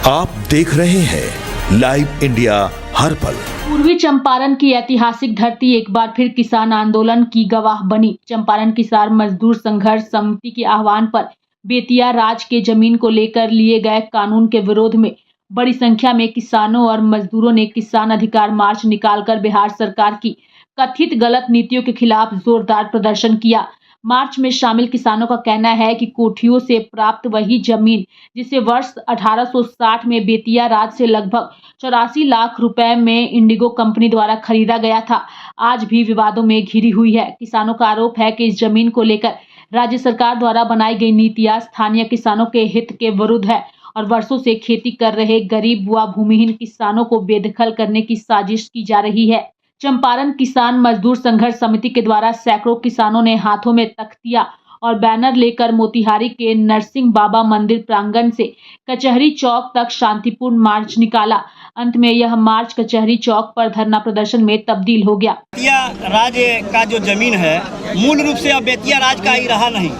आप देख रहे हैं लाइव इंडिया हर पल। पूर्वी चंपारण की ऐतिहासिक धरती एक बार फिर किसान आंदोलन की गवाह बनी। चंपारण किसान मजदूर संघर्ष समिति के आह्वान पर बेतिया राज के जमीन को लेकर लिए गए कानून के विरोध में बड़ी संख्या में किसानों और मजदूरों ने किसान अधिकार मार्च निकालकर बिहार सरकार की कथित गलत नीतियों के खिलाफ जोरदार प्रदर्शन किया। मार्च में शामिल किसानों का कहना है कि कोठियों से प्राप्त वही जमीन जिसे वर्ष 1860 में बेतिया राज से लगभग 84 लाख रुपए में इंडिगो कंपनी द्वारा खरीदा गया था, आज भी विवादों में घिरी हुई है। किसानों का आरोप है कि इस जमीन को लेकर राज्य सरकार द्वारा बनाई गई नीतियां स्थानीय किसानों के हित के विरुद्ध है और वर्षों से खेती कर रहे गरीब व भूमिहीन किसानों को बेदखल करने की साजिश की जा रही है। चंपारण किसान मजदूर संघर्ष समिति के द्वारा सैकड़ों किसानों ने हाथों में तख्तियां और बैनर लेकर मोतिहारी के नरसिंह बाबा मंदिर प्रांगण से कचहरी चौक तक शांतिपूर्ण मार्च निकाला। अंत में यह मार्च कचहरी चौक पर धरना प्रदर्शन में तब्दील हो गया। बेतिया राज का जो जमीन है मूल रूप से अब बेतिया राज का ही रहा नहीं।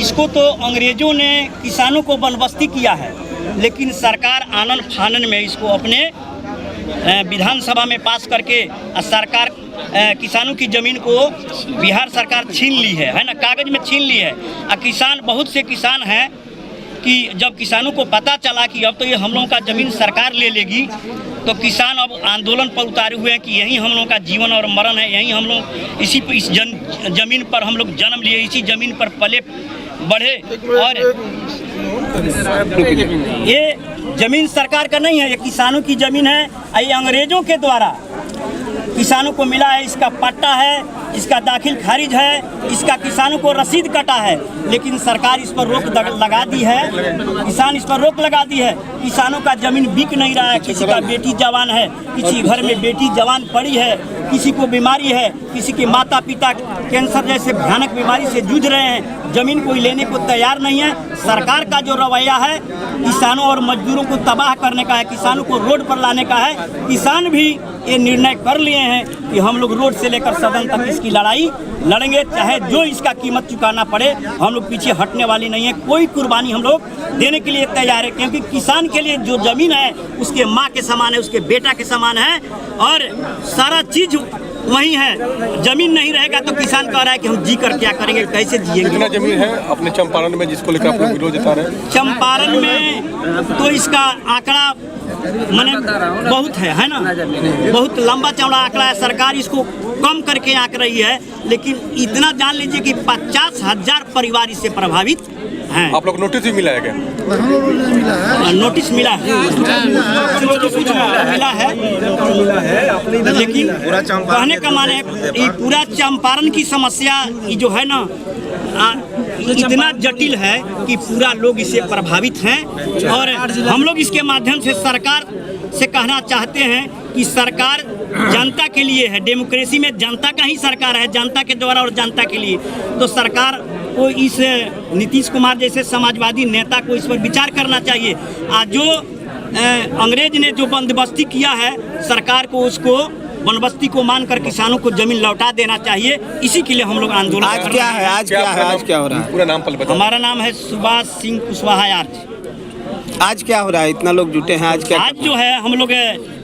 इसको तो अंग्रेजों ने किसानों को बंदोबस्ती किया है, लेकिन सरकार आनन फानन में इसको अपने विधानसभा में पास करके सरकार किसानों की जमीन को बिहार सरकार छीन ली है ना, कागज में छीन ली है। किसान बहुत से किसान हैं कि जब किसानों को पता चला कि अब तो ये हम लोगों का ज़मीन सरकार ले लेगी, तो किसान अब आंदोलन पर उतारे हुए हैं कि यही हम लोगों का जीवन और मरण है, यही हम लोग इस जमीन पर हम लोग जन्म लिए, इसी ज़मीन पर पले बढ़े। और ये ज़मीन सरकार का नहीं है, ये किसानों की ज़मीन है। ये अंग्रेजों के द्वारा किसानों को मिला है, इसका पट्टा है, इसका दाखिल खारिज है, इसका किसानों को रसीद कटा है, लेकिन सरकार इस पर रोक लगा दी है। किसान इस पर रोक लगा दी है। किसानों का ज़मीन बिक नहीं रहा है। किसी का बेटी जवान है, किसी घर में बेटी जवान पड़ी है, किसी को बीमारी है, किसी के माता पिता कैंसर जैसे भयानक बीमारी से जूझ रहे हैं, ज़मीन कोई लेने को तैयार नहीं है। सरकार का जो रवैया है किसानों और मजदूरों को तबाह करने का है, किसानों को रोड पर लाने का है। किसान भी ये निर्णय कर लिए हैं कि हम लोग रोड से लेकर सदन तक इसकी लड़ाई लड़ेंगे, चाहे जो इसका कीमत चुकाना पड़े। हम लोग पीछे हटने वाली नहीं है, कोई कुर्बानी हम लोग देने के लिए तैयार है, क्योंकि किसान के लिए जो ज़मीन है उसके माँ के समान है, उसके बेटा के समान है और सारा चीज़ वही है। जमीन नहीं रहेगा तो किसान कह रहा है कि हम जी कर क्या करेंगे, कैसे जिएंगे। कितना जमीन है अपने चंपारण में जिसको लेकर आप लोग विरोध जता रहे हैं? चंपारण में तो इसका आंकड़ा माने बहुत है ना, बहुत लंबा चौड़ा आंकड़ा है। सरकार इसको कम करके आंक रही है, लेकिन इतना जान लीजिए कि 50,000 परिवार इससे प्रभावित हैं। आप लोग नोटिस भी मिला है क्या? नोटिस मिला है, लेकिन कहने का माने ये पूरा चंपारण की समस्या ये जो है ना इतना जटिल है कि पूरा लोग इससे प्रभावित हैं। और हम लोग इसके माध्यम से सरकार से कहना चाहते हैं कि सरकार जनता के लिए है, डेमोक्रेसी में जनता का ही सरकार है, जनता के द्वारा और जनता के लिए। तो सरकार को इस नीतीश कुमार जैसे समाजवादी नेता को इस पर विचार करना चाहिए। आज जो अंग्रेज ने जो बंदोबस्ती किया है, सरकार को उसको बंदोबस्ती को मानकर किसानों को जमीन लौटा देना चाहिए। इसी के लिए हम लोग आंदोलन आज क्या है, आज क्या हो रहा है? पूरा नाम पर बताओ। हमारा नाम है सुभाष सिंह कुशवाहा। आज क्या हो रहा है? इतना लोग जुटे हैं, आज क्या? आज जो है हम लोग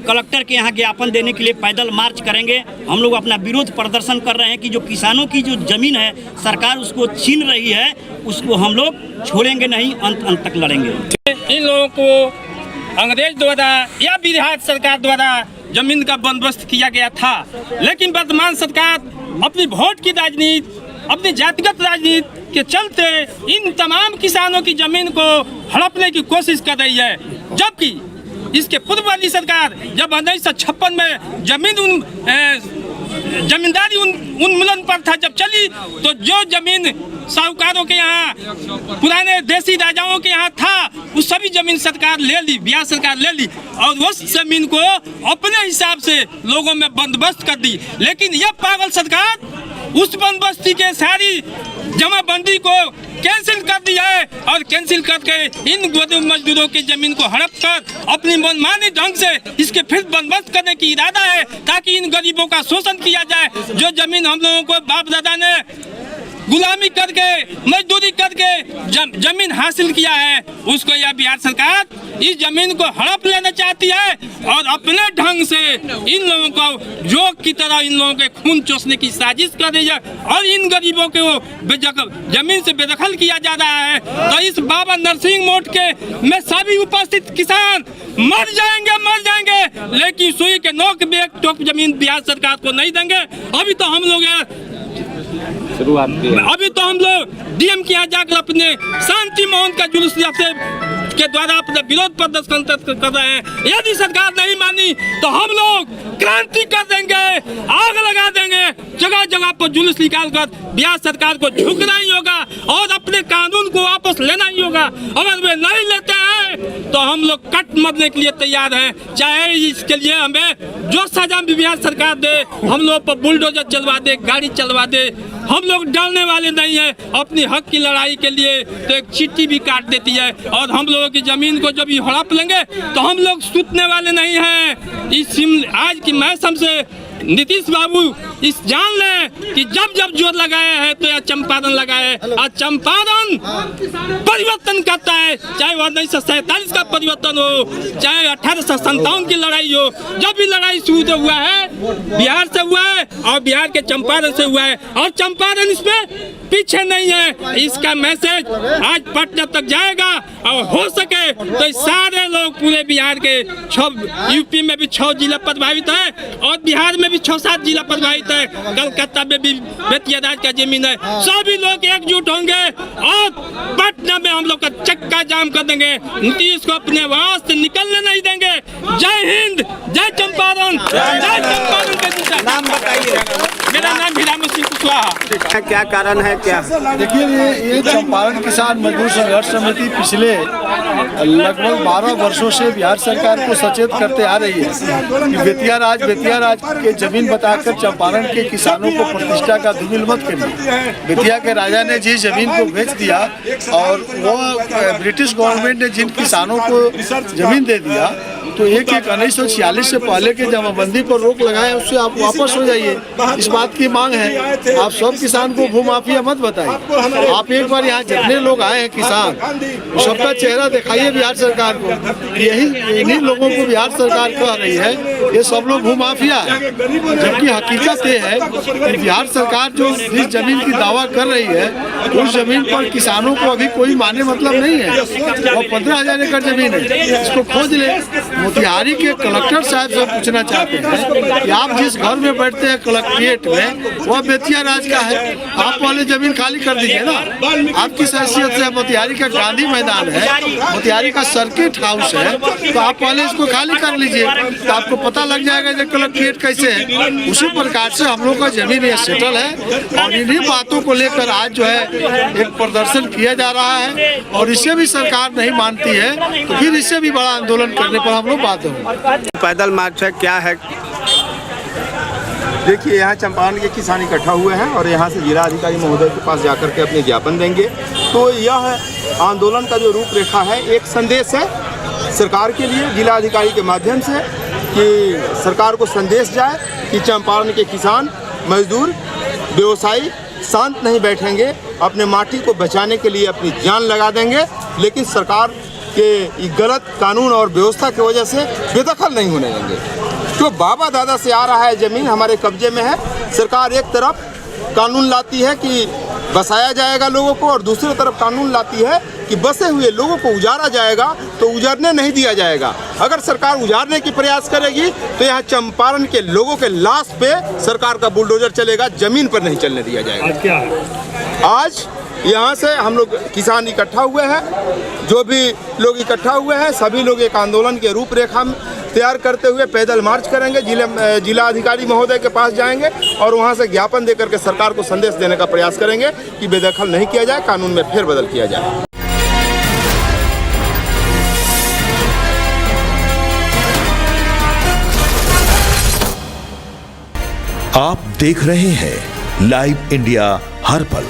कलेक्टर के यहाँ ज्ञापन देने के लिए पैदल मार्च करेंगे। हम लोग अपना विरोध प्रदर्शन कर रहे हैं कि जो किसानों की जो जमीन है सरकार उसको छीन रही है, उसको हम लोग छोड़ेंगे नहीं, अंत तक लड़ेंगे। इन लोगों को अंग्रेज द्वारा या बिहार सरकार द्वारा जमीन का बंदोबस्त किया गया था, लेकिन वर्तमान सरकार अपनी वोट की राजनीति, अपनी जातिगत राजनीति के चलते इन तमाम किसानों की जमीन को हड़पने की कोशिश कर रही है। जबकि इसके पूर्व वाली सरकार जब 1956 में जमींदारी उन्मूलन पर था जब चली, तो जो जमीन साहूकारों के यहाँ पुराने देसी राजाओं के यहाँ था उस सभी जमीन सरकार ले ली, बिहार सरकार ले ली और उस जमीन को अपने हिसाब से लोगों में बंदोबस्त कर दी। लेकिन यह पागल सरकार उस बंदोबस्ती के सारी जमाबंदी को कैंसिल कर दिया है और कैंसिल करके इन गरीब मजदूरों की जमीन को हड़प कर अपनी मनमानी ढंग से इसके फिर बंदोबस्त करने की इरादा है, ताकि इन गरीबों का शोषण किया जाए। जो जमीन हम लोगों को बाप दादा ने गुलामी करके मजदूरी करके जमीन हासिल किया है, उसको यह बिहार सरकार इस जमीन को हड़प लेना चाहती है और अपने ढंग से इन लोगों को जोक की तरह इन लोगों के खून चूसने की साजिश कर रही है और इन गरीबों को जमीन से बेदखल किया जा रहा है। तो इस बाबा नरसिंह मोड़ के में सभी उपस्थित किसान मर जाएंगे, लेकिन सुई के नोक पे एक टोक जमीन बिहार सरकार को नहीं देंगे। अभी तो हम लोग डीएम के यहाँ जाकर अपने शांति मोहन का जुलूस के द्वारा अपने विरोध प्रदर्शन कर रहे हैं। यदि सरकार नहीं मानी तो हम लोग क्रांति कर देंगे, आग लगा देंगे, जगह जगह पर जुलूस निकालकर बिहार सरकार को झुकना ही होगा और अपने कानून को वापस लेना ही होगा। अगर वे नहीं लेते हैं तो हम लोग कट मरने के लिए तैयार हैं, चाहे इसके लिए हमें जो सजा भी बिहार सरकार दे, हम लोग पर बुलडोजर चलवा दे, गाड़ी चलवा दे, हम लोग डरने वाले नहीं हैं। अपनी हक की लड़ाई के लिए तो एक चिट्ठी भी काट देती है और हम लोगों की जमीन को जब हड़प लेंगे तो हम लोग सुतने वाले नहीं हैं। आज की महसम से नीतीश बाबू इस जान लें कि जब जब जोर लगाए हैं तो यह चंपारण लगाए और चंपारण परिवर्तन करता है, चाहे वह 1947 का परिवर्तन हो, चाहे 1857 की लड़ाई हो। जब भी लड़ाई शुरू हुआ है बिहार से हुआ है और बिहार के चंपारण से हुआ है और चंपारण इसमें पीछे नहीं है। इसका मैसेज आज पटना तक जाएगा और हो सके तो सारे लोग पूरे बिहार के यूपी में भी 6 जिला प्रभावित है और बिहार में भी 6-7 जिला प्रभावित है, कलकत्ता में भी बेतिया राज का जमीन है। सभी लोग एकजुट होंगे और पटना में हम लोग का चक्का जाम कर देंगे, नीतीश को अपने वास से निकलने नहीं देंगे। जय हिंद, जय चंपारण, जय चंपारण के दिशा। नाम बताइए। मेरा नाम हीरामन सिंह कुशवाहा। क्या कारण है? क्या देखिए, ये चंपारण किसान मजदूर संघर्ष समिति पिछले लगभग 12 वर्षों से बिहार सरकार को सचेत करते आ रही है कि बेतिया राज के जमीन बताकर चंपारण के किसानों को प्रतिष्ठा का धूमिल मत करिए। बेतिया के राजा ने जिस जमीन को बेच दिया और वो ब्रिटिश गवर्नमेंट ने जिन किसानों को जमीन दे दिया, तो 1946 से पहले के जमाबंदी पर रोक लगाए, उससे आप वापस हो जाइए। इस बात की मांग है। आप सब किसान को भूमाफिया मत बताइए। आप एक बार यहाँ जितने लोग आए हैं किसान, सबका चेहरा दिखाइए बिहार सरकार को। इन्हीं लोगों को बिहार सरकार कह रही है ये सब लोग भूमाफिया है, जबकि हकीकत ये है कि बिहार सरकार जो जिस जमीन की दावा कर रही है उस जमीन पर किसानों को अभी कोई माने मतलब नहीं है। वो 15,000 एकड़ जमीन है, इसको खोज ले। मोतिहारी के कलेक्टर साहब से पूछना चाहते हैं कि आप जिस घर में बैठते हैं कलेक्ट्रेट में, वह बेतिया राज का है, आप पहले जमीन खाली कर दीजिए ना। आपकी हैसियत से मोतिहारी का गांधी मैदान है, मोतिहारी का सर्किट हाउस है, तो आप पहले इसको खाली कर लीजिए, तो आपको पता लग जाएगा कि कलेक्ट्रेट कैसे है। उसी प्रकार से हम लोग का जमीन ये सेटल है और इन्हीं बातों को लेकर आज जो है एक प्रदर्शन किया जा रहा है और इसे भी सरकार नहीं मानती है तो फिर इससे भी बड़ा आंदोलन करने पर हम लोग बात होंगे। पैदल मार्च है, क्या है? देखिए, यहाँ चंपारण के किसान इकट्ठा हुए हैं और यहाँ से जिला अधिकारी महोदय के पास जाकर के अपने ज्ञापन देंगे। तो यह आंदोलन का जो रूपरेखा है, एक संदेश है सरकार के लिए जिला अधिकारी के माध्यम से कि सरकार को संदेश जाए कि चंपारण के किसान, मजदूर, व्यवसायी शांत नहीं बैठेंगे, अपने माटी को बचाने के लिए अपनी जान लगा देंगे, लेकिन सरकार के गलत कानून और व्यवस्था की वजह से बेदखल नहीं होने देंगे। जो बाबा दादा से आ रहा है ज़मीन हमारे कब्जे में है। सरकार एक तरफ कानून लाती है कि बसाया जाएगा लोगों को और दूसरी तरफ कानून लाती है कि बसे हुए लोगों को उजारा जाएगा, तो उजारने नहीं दिया जाएगा। अगर सरकार उजारने की प्रयास करेगी तो यहाँ चंपारण के लोगों के लाश पे सरकार का बुलडोजर चलेगा, जमीन पर नहीं चलने दिया जाएगा। आज क्या है? आज यहाँ से हम लोग किसान इकट्ठा हुए हैं, जो भी लोग इकट्ठा हुए हैं सभी लोग एक आंदोलन के रूपरेखा तैयार करते हुए पैदल मार्च करेंगे, जिला अधिकारी महोदय के पास जाएंगे और वहाँ से ज्ञापन देकर के सरकार को संदेश देने का प्रयास करेंगे कि बेदखल नहीं किया जाए, कानून में फेरबदल किया जाए। आप देख रहे हैं लाइव इंडिया हर पल।